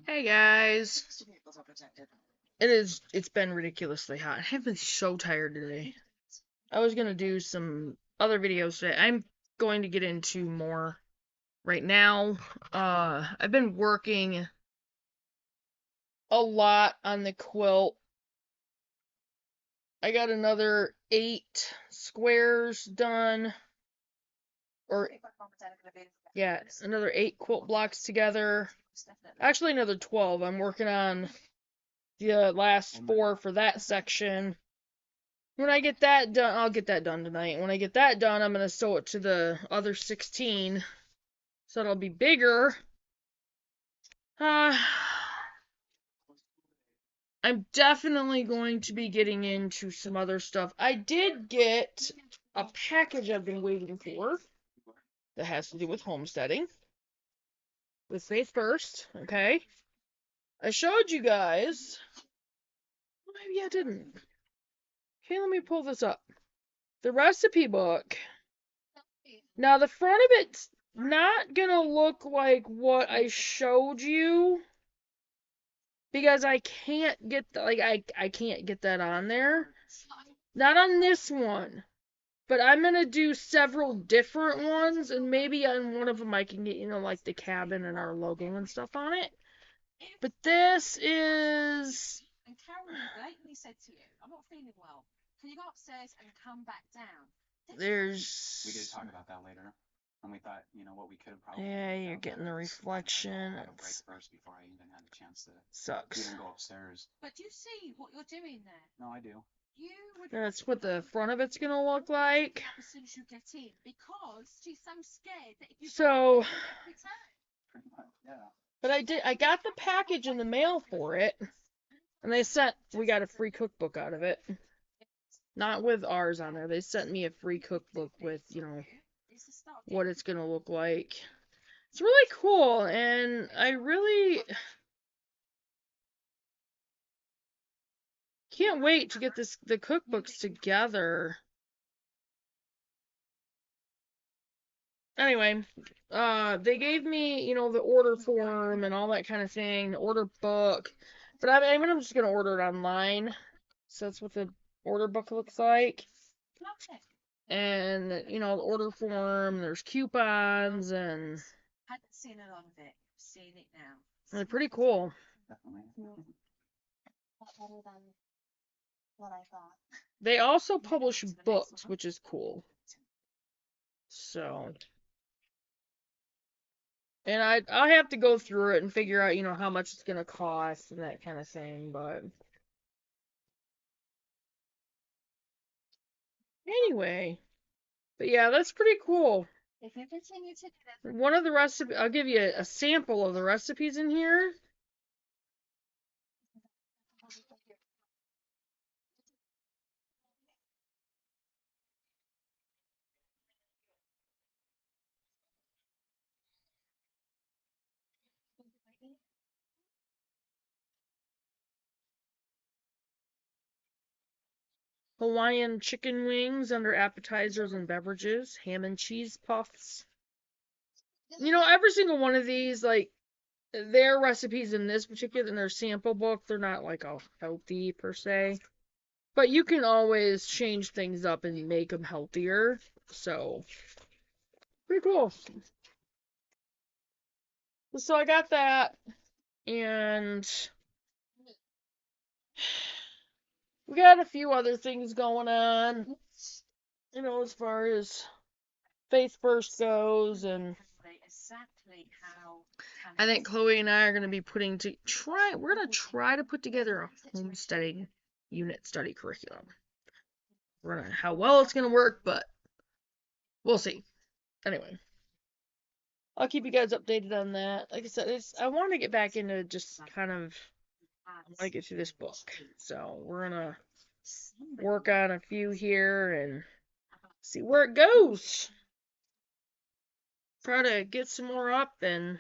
Hey guys. It's been ridiculously hot. I've been so tired today. I was gonna do some other videos today. I'm going to get into more right now. I've been working a lot on the quilt. I got another 8 squares done. Yeah, another 8 quilt blocks together. Actually, another 12. I'm working on the last 4 for that section. When I get that done, I'll get that done tonight. When I get that done, I'm going to sew it to the other 16, so it'll be bigger. I'm definitely going to be getting into some other stuff. I did get a package I've been waiting for that has to do with homesteading. With Faith First, okay? I showed you guys. Maybe I didn't. Okay, let me pull this up. The recipe book. Now, the front of it's not gonna look like what I showed you because I can't get I can't get that on there. Not on this one. But I'm gonna do several different ones, and maybe on one of them I can get, like the cabin and our logo and stuff on it. But this is. And Carolyn blatantly said to you, "I'm not feeling well. Can you go upstairs and come back down?" There's. We did talk about that later, and we thought, what we could have probably. Yeah, you're getting the reflection. I had a break first before I even had a chance to. Sucks. Even go upstairs. But do you see what you're doing there? No, I do. That's what the front of it's gonna look like. As soon as you get in, because she's so scared that if you So. Pretty much, yeah. But I got the package in the mail for it. And we got a free cookbook out of it. Not with ours on there. They sent me a free cookbook with, what it's gonna look like. It's really cool, and I really can't wait to get the cookbooks together. Anyway, they gave me, the order form and all that kind of thing, the order book. But I'm just gonna order it online. So that's what the order book looks like. And, the order form, there's coupons, and hadn't seen a lot of it. Seeing it now. They're pretty cool. Definitely. Better than what I thought. They also publish books, which is cool. So. And I'll have to go through it and figure out, how much it's gonna cost and that kind of thing, but. Anyway. But yeah, that's pretty cool. If you continue to do that. One of the recipes, I'll give you a sample of the recipes in here. Hawaiian chicken wings under appetizers and beverages, ham and cheese puffs. Every single one of these, like, their recipes in this particular, in their sample book, they're not, like, all healthy, per se. But you can always change things up and make them healthier. So, pretty cool. So I got that. And we got a few other things going on. As far as Faith First goes, and I think Chloe and I are going to be we're going to try to put together a homesteading unit study curriculum. I don't know how well it's going to work, but we'll see. Anyway, I'll keep you guys updated on that. Like I said, I want to get back into just kind of, I want to get through this book. So we're going to work on a few here and see where it goes. Try to get some more up and.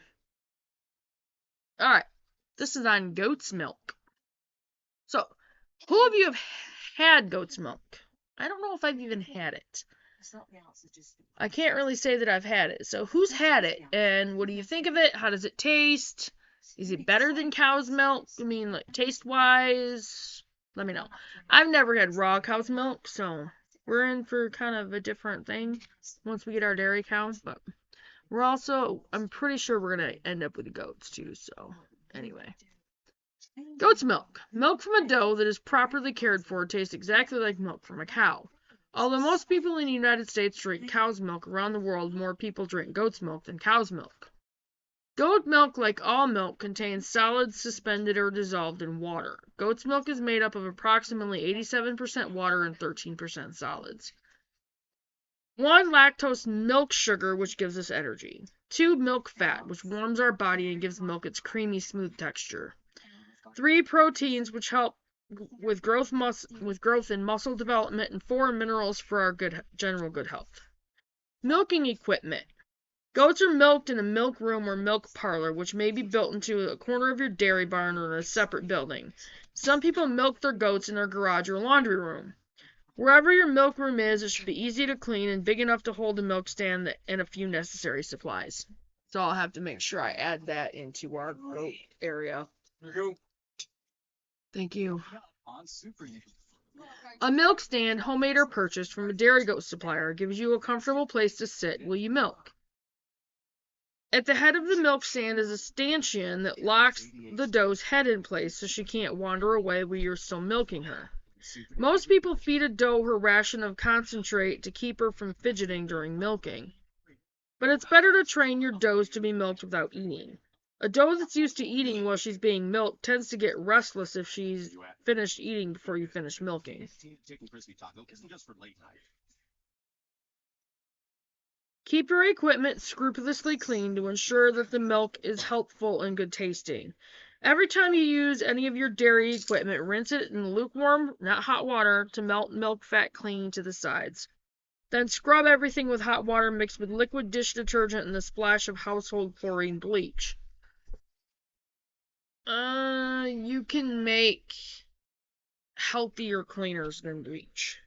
Alright, this is on goat's milk. So, who of you have had goat's milk? I don't know if I've even had it. I can't really say that I've had it. So, who's had it? And what do you think of it? How does it taste? Is it better than cow's milk? I mean, like, taste-wise, let me know. I've never had raw cow's milk, so we're in for kind of a different thing once we get our dairy cow, but I'm pretty sure we're going to end up with goats too, so anyway. Goat's milk. Milk from a doe that is properly cared for tastes exactly like milk from a cow. Although most people in the United States drink cow's milk, around the world more people drink goat's milk than cow's milk. Goat milk, like all milk, contains solids suspended or dissolved in water. Goat's milk is made up of approximately 87% water and 13% solids. 1. Lactose milk sugar, which gives us energy. 2. Milk fat, which warms our body and gives milk its creamy, smooth texture. 3. Proteins, which help with growth and muscle development. And 4. Minerals for our general good health. Milking equipment. Goats are milked in a milk room or milk parlor, which may be built into a corner of your dairy barn or in a separate building. Some people milk their goats in their garage or laundry room. Wherever your milk room is, it should be easy to clean and big enough to hold a milk stand and a few necessary supplies. So I'll have to make sure I add that into our goat area. Thank you. A milk stand, homemade or purchased from a dairy goat supplier, gives you a comfortable place to sit while you milk. At the head of the milk stand is a stanchion that locks the doe's head in place so she can't wander away while you're still milking her. Most people feed a doe her ration of concentrate to keep her from fidgeting during milking. But it's better to train your does to be milked without eating. A doe that's used to eating while she's being milked tends to get restless if she's finished eating before you finish milking. Keep your equipment scrupulously clean to ensure that the milk is healthful and good tasting. Every time you use any of your dairy equipment, rinse it in lukewarm, not hot water, to melt milk fat clean to the sides. Then scrub everything with hot water mixed with liquid dish detergent and a splash of household chlorine bleach. You can make healthier cleaners than bleach.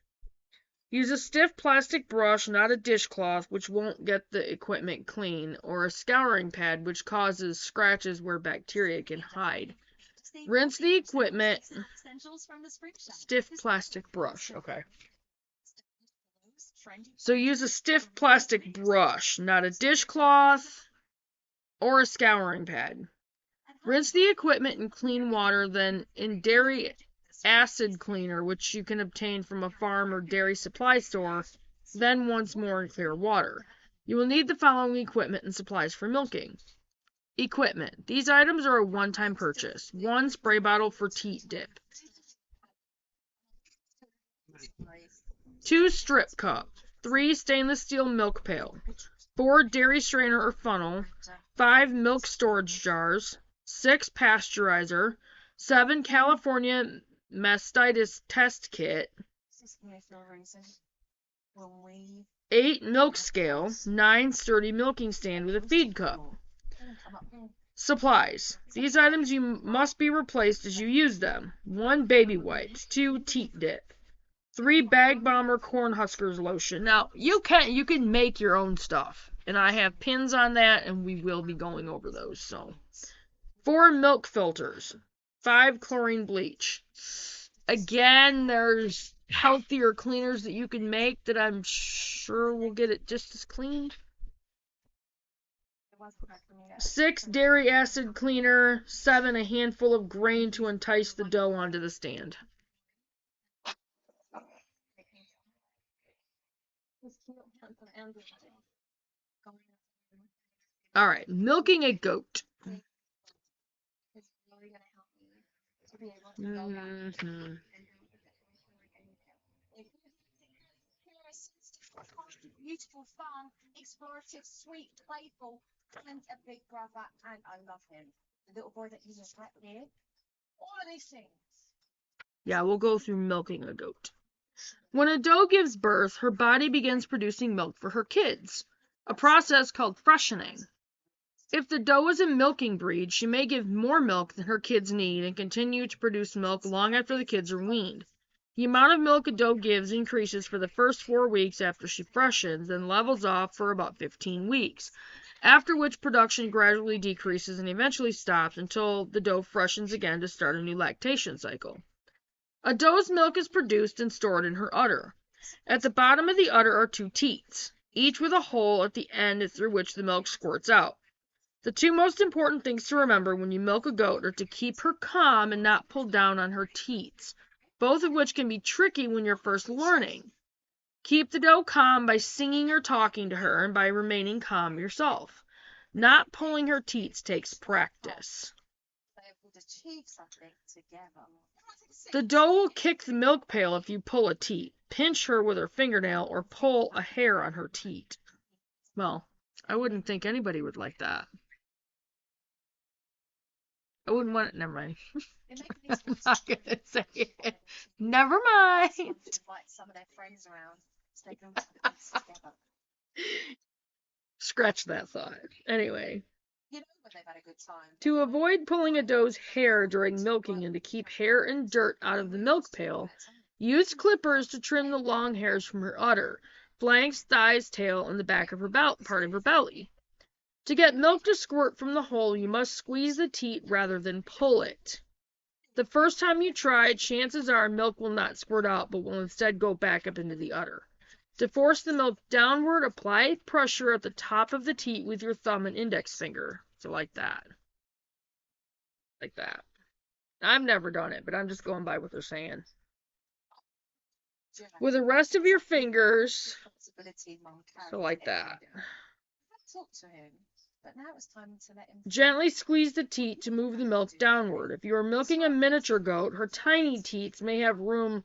Use a stiff plastic brush, not a dishcloth, which won't get the equipment clean, or a scouring pad, which causes scratches where bacteria can hide. Rinse the equipment. Stiff plastic brush, okay. So use a stiff plastic brush, not a dishcloth or a scouring pad. Rinse the equipment in clean water, then in dairy acid cleaner, which you can obtain from a farm or dairy supply store, then once more in clear water. You will need the following equipment and supplies for milking. Equipment. These items are a one-time purchase. 1 spray bottle for teat dip. 2 strip cup. 3 stainless steel milk pail. 4 dairy strainer or funnel. 5 milk storage jars. 6 pasteurizer. 7 California mastitis test kit. 8 milk scale. 9 sturdy milking stand with a feed cup. Supplies. These items you must be replaced as you use them. 1 baby wipes. 2 teat dip. 3 bag bomber corn huskers lotion. Now you can make your own stuff, and I have pins on that, and we will be going over those. So 4 milk filters. 5 chlorine bleach. Again, there's healthier cleaners that you can make that I'm sure will get it just as clean. 6 dairy acid cleaner. 7 a handful of grain to entice the dough onto the stand. All right, milking a goat. Beautiful, fun, explorative, sweet, playful, and a big brother, and I love him. The little boy that you just right here. All of these things. Yeah, we'll go through milking a goat. When a doe gives birth, her body begins producing milk for her kids, a process called freshening. If the doe is a milking breed, she may give more milk than her kids need and continue to produce milk long after the kids are weaned. The amount of milk a doe gives increases for the first 4 weeks after she freshens and levels off for about 15 weeks. after which production gradually decreases and eventually stops until the doe freshens again to start a new lactation cycle. A doe's milk is produced and stored in her udder. At the bottom of the udder are 2 teats, each with a hole at the end through which the milk squirts out. The 2 most important things to remember when you milk a goat are to keep her calm and not pull down on her teats, both of which can be tricky when you're first learning. Keep the doe calm by singing or talking to her and by remaining calm yourself. Not pulling her teats takes practice. They would achieve something together. The doe will kick the milk pail if you pull a teat, pinch her with her fingernail, or pull a hair on her teat. Well, I wouldn't think anybody would like that. I wouldn't want it. Never mind. I'm not gonna say it. Never mind. Invite some of their friends around so they can put this together. Scratch that thought. Anyway. You know when they've had a good time. To avoid pulling a doe's hair during milking and to keep hair and dirt out of the milk pail, use clippers to trim the long hairs from her udder, flanks, thighs, tail, and the back of her part of her belly. To get milk to squirt from the hole, you must squeeze the teat rather than pull it. The first time you try, chances are milk will not squirt out, but will instead go back up into the udder. To force the milk downward, apply pressure at the top of the teat with your thumb and index finger. So like that. Like that. I've never done it, but I'm just going by what they're saying. With the rest of your fingers, so like that. Talk to him, but now it's time to let him. Gently squeeze the teat to move the milk downward. If you are milking a miniature goat, her tiny teats may have room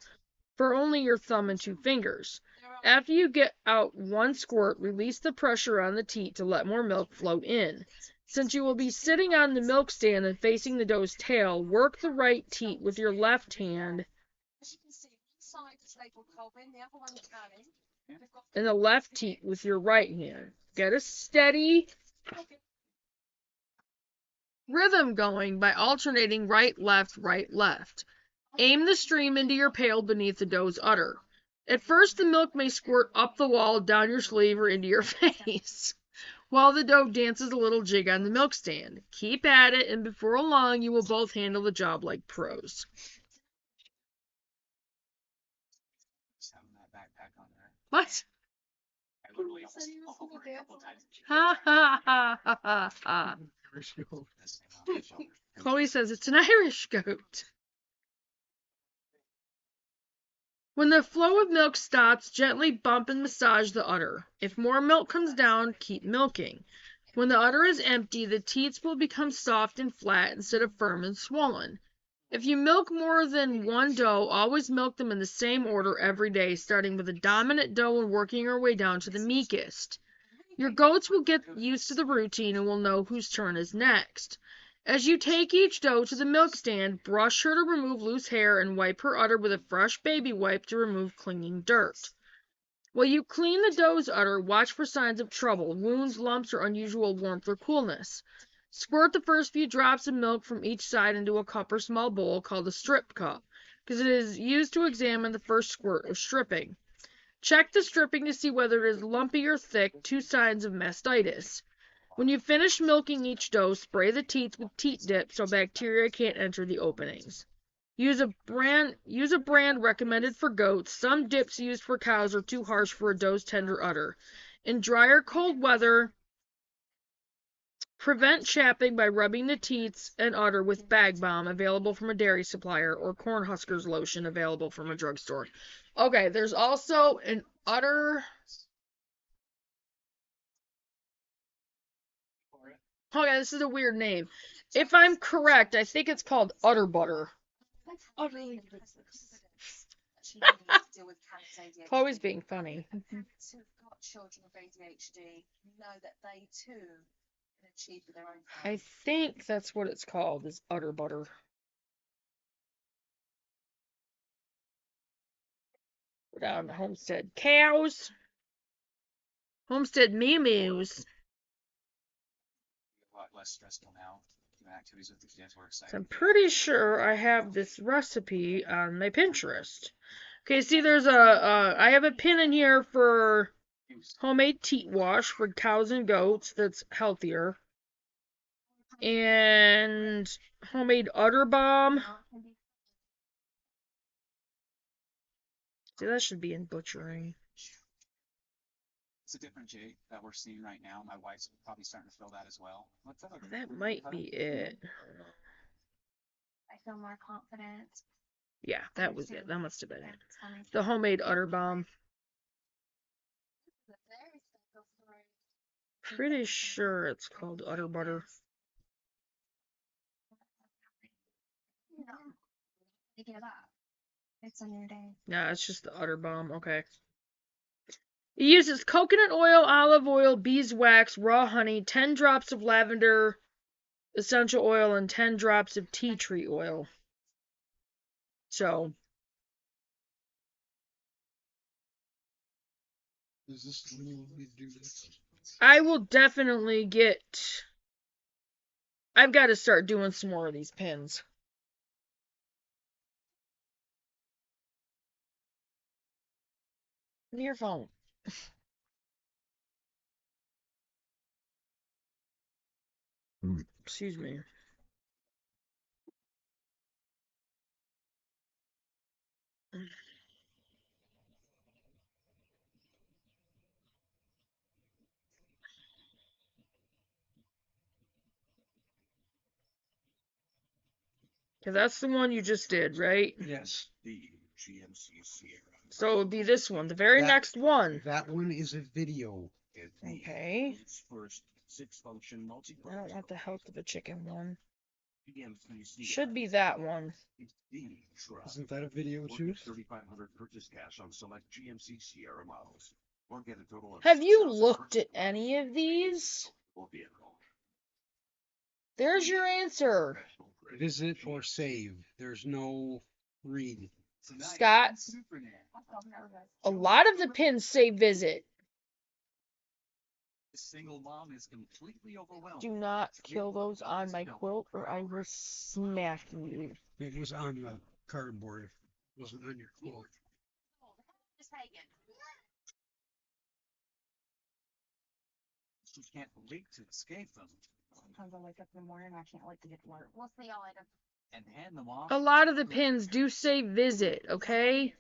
for only your thumb and 2 fingers. After you get out 1 squirt, release the pressure on the teat to let more milk flow in. Since you will be sitting on the milk stand and facing the doe's tail, work the right teat with your left hand As you can see, one side is labeled Colvin, the other one is Annie. and the left teat with your right hand. Get a steady rhythm going by alternating right, left, right, left. Aim the stream into your pail beneath the doe's udder. At first, the milk may squirt up the wall, down your sleeve, or into your face, while the doe dances a little jig on the milk stand. Keep at it, and before long, you will both handle the job like pros. Just having that backpack on there. What? I literally almost fell over a couple of times. Ha ha ha ha ha ha. This thing on the shoulder. Chloe says it's an Irish goat. When the flow of milk stops, gently bump and massage the udder. If more milk comes down, keep milking. When the udder is empty, the teats will become soft and flat instead of firm and swollen. If you milk more than 1 doe, always milk them in the same order every day, starting with the dominant doe and working your way down to the meekest. Your goats will get used to the routine and will know whose turn is next. As you take each doe to the milk stand, brush her to remove loose hair and wipe her udder with a fresh baby wipe to remove clinging dirt. While you clean the doe's udder, watch for signs of trouble, wounds, lumps, or unusual warmth or coolness. Squirt the first few drops of milk from each side into a cup or small bowl called a strip cup, because it is used to examine the first squirt of stripping. Check the stripping to see whether it is lumpy or thick, 2 signs of mastitis. When you finish milking each doe, spray the teats with teat dip so bacteria can't enter the openings. Use a brand recommended for goats. Some dips used for cows are too harsh for a doe's tender udder. In dry or cold weather, prevent chapping by rubbing the teats and udder with Bag Balm, available from a dairy supplier, or Cornhuskers lotion, available from a drugstore. Okay, there's also an udder. Okay, this is a weird name. If I'm correct, I think it's called udder butter. Utterly. Chloe's being funny. Parents who've got children with ADHD know that they too can achieve their own. I think that's what it's called, is udder butter. Go down to Homestead cows. Homestead mews. A lot less stressful now. Doing activities with the kids. We're excited. So I'm pretty sure I have this recipe on my Pinterest. Okay, see, there's I have a pin in here for Homemade teat wash for cows and goats that's healthier. And homemade udder balm. See, that should be in butchering. It's a different jig that we're seeing right now. My wife's probably starting to feel that as well. What's that? That might be it. I feel more confident. Yeah, that was it. That must have been it. The homemade udder balm. Pretty sure it's called udder butter. No. Thinking of that. It's a new day. Yeah, it's just the udder balm. Okay. It uses coconut oil, olive oil, beeswax, raw honey, 10 drops of lavender essential oil, and 10 drops of tea tree oil. So. Is this the way you want me to do this? I will definitely get. I've got to start doing some more of these pins. Give me your phone. Excuse me. Because that's the one you just did, right? Yes. The GMC Sierra. So it would be this one, the very next one. That one is a video. Okay. First six-function I multi-purpose don't want the health of a chicken one. GMC Sierra. Should be that one. It's the truck. Isn't that a video too? 3,500 purchase cash on select GMC Sierra models, or get a total of. Have you 6,000 looked purchase at any of these? vehicle. There's your answer. Visit or save. There's no read. Scott, Superman. a lot of the pins say visit. The single mom is completely overwhelmed. Do not kill those on my quilt or I will smack you. It was on the cardboard. It wasn't on your quilt. Just taken. She can't wait to escape them Sometimes I wake up in the morning and I can't wait to get to work. We'll see y'all later. and hand them off. A lot of the pins do say visit, okay?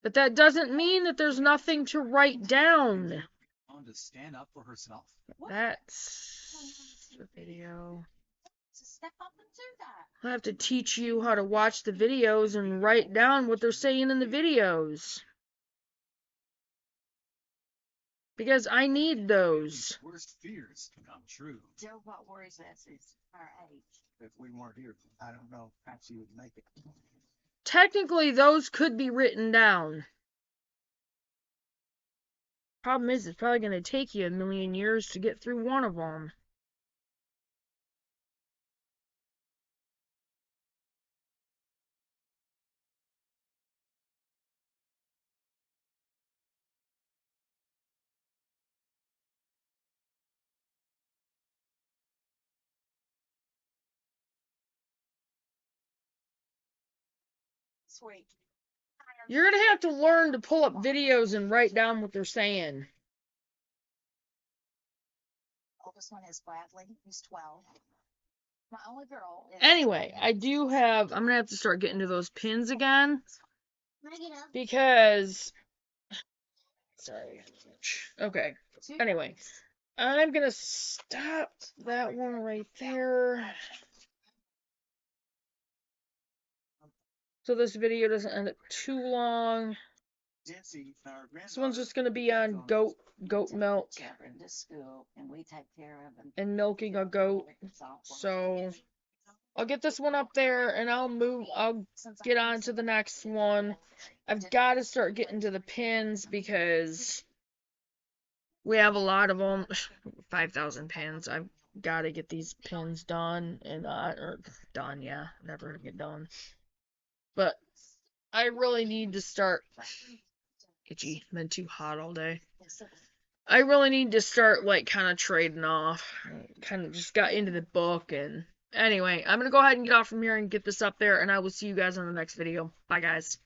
But that doesn't mean that there's nothing to write down. On to stand up for herself. That's the video. So step up and do that. I'll have to teach you how to watch the videos and write down what they're saying in the videos. Because I need those. Worst fears come true. Joe, what worries us is our age. If we weren't here, I don't know. Perhaps you would make it. Technically, those could be written down. Problem is, it's probably going to take you a million years to get through one of them. Sweet. You're going to have to learn to pull up videos and write down what they're saying. Oldest one is Bradley. He's 12. My only girl is. Anyway, I'm going to have to start getting to those pins again. Because, sorry. Okay. Anyway, I'm going to stop that one right there. So this video doesn't end up too long. This one's just going to be on goat milk To school, and we take care of them. and milking a goat. So I'll get this one up there and I'll get on to the next one. I've got to start getting to the pins because we have a lot of them. 5,000 pins. I've got to get these pins done and yeah, never gonna get done. But I really need to start. Itchy, been too hot all day. I really need to start like kind of trading off. Kind of just got into the book and anyway, I'm gonna go ahead and get off from here and get this up there, and I will see you guys on the next video. Bye guys.